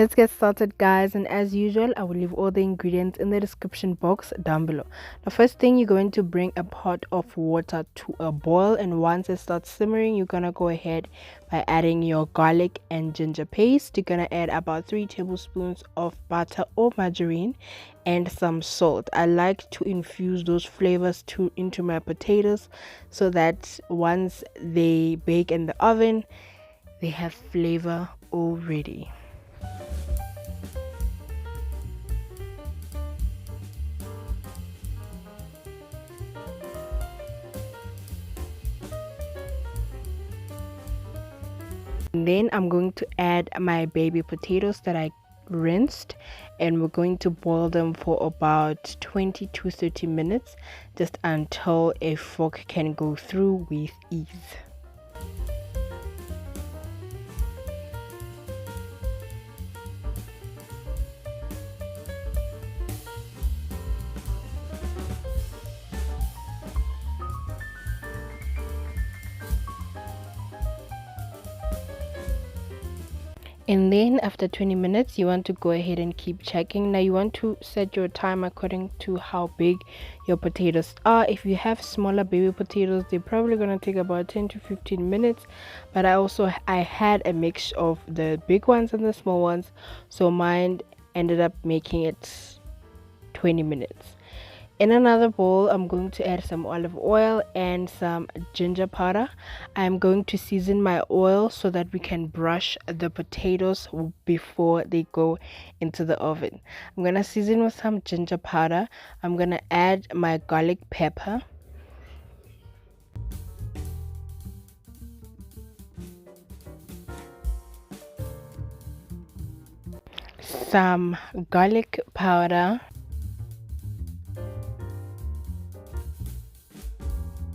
Let's get started, guys. And as usual, I will leave all the ingredients in the description box down below. The first thing, you're going to bring a pot of water to a boil, and once it starts simmering, you're gonna go ahead by adding your garlic and ginger paste. You're gonna add about 3 tablespoons of butter or margarine and some salt. I like to infuse those flavors into my potatoes so that once they bake in the oven, they have flavor already. And then I'm going to add my baby potatoes that I rinsed, and we're going to boil them for about 20 to 30 minutes, just until a fork can go through with ease. And then after 20 minutes, you want to go ahead and keep checking. Now you want to set your time according to how big your potatoes are. If you have smaller baby potatoes, they're probably going to take about 10 to 15 minutes. But I had a mix of the big ones and the small ones, so mine ended up making it 20 minutes. In another bowl, I'm going to add some olive oil and some ginger powder. I'm going to season my oil so that we can brush the potatoes before they go into the oven. I'm going to season with some ginger powder. I'm going to add my garlic pepper, some garlic powder,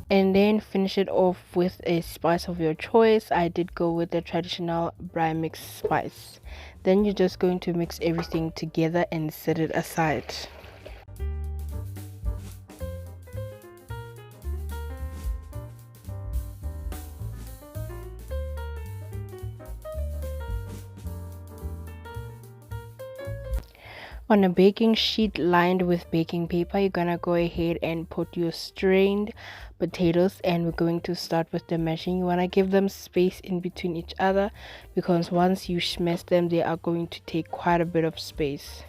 and then finish it off with a spice of your choice. I did go with the traditional brine mix spice. Then you're just going to mix everything together and set it aside. On a baking sheet lined with baking paper, you're gonna go ahead and put your strained potatoes, and we're going to start with the mashing. You want to give them space in between each other, because once you smash them, they are going to take quite a bit of space.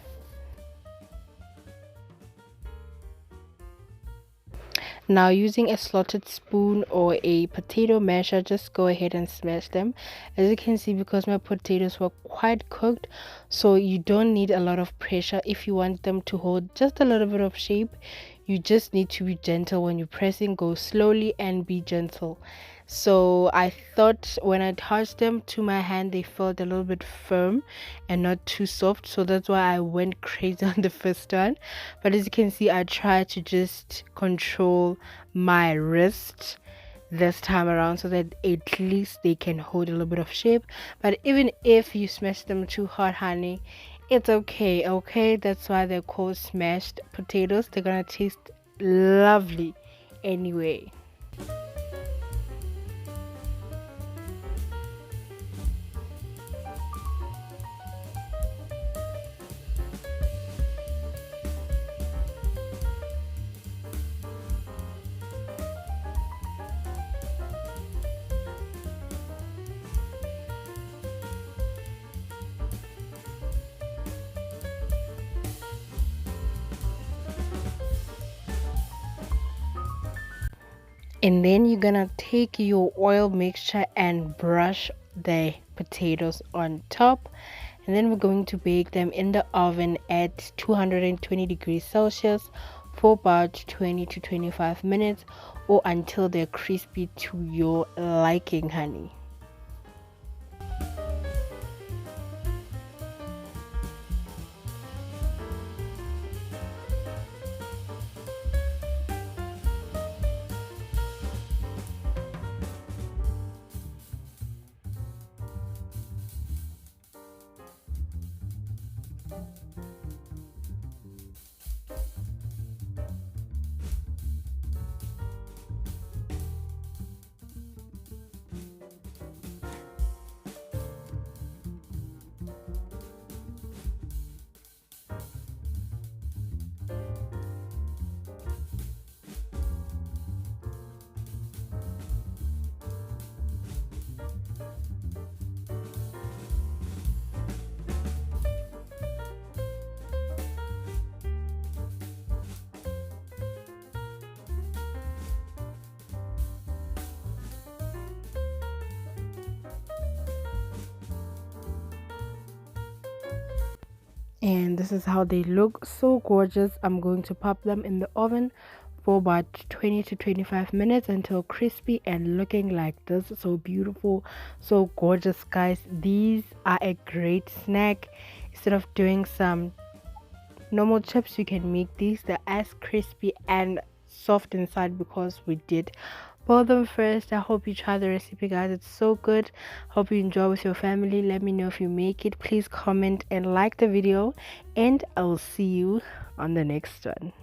Now, using a slotted spoon or a potato masher, just go ahead and smash them. As you can see, because my potatoes were quite cooked, so you don't need a lot of pressure. If you want them to hold just a little bit of shape, you just need to be gentle when you're pressing. Go slowly and be gentle. So I thought when I touched them to my hand, they felt a little bit firm and not too soft, so that's why I went crazy on the first one. But as you can see, I tried to just control my wrist this time around so that at least they can hold a little bit of shape. But even if you smash them too hard, honey, it's okay. That's why they're called smashed potatoes. They're gonna taste lovely anyway. And then you're gonna take your oil mixture and brush the potatoes on top, and then we're going to bake them in the oven at 220 degrees Celsius for about 20 to 25 minutes, or until they're crispy to your liking, honey. And this is how they look, so gorgeous. I'm going to pop them in the oven for about 20 to 25 minutes until crispy and looking like this. So beautiful, so gorgeous, guys. These are a great snack. Instead of doing some normal chips, you can make these. They're as crispy and soft inside because we did boil them first. I hope you try the recipe, guys. It's so good. Hope you enjoy with your family. Let me know if you make it. Please comment and like the video, and I'll see you on the next one.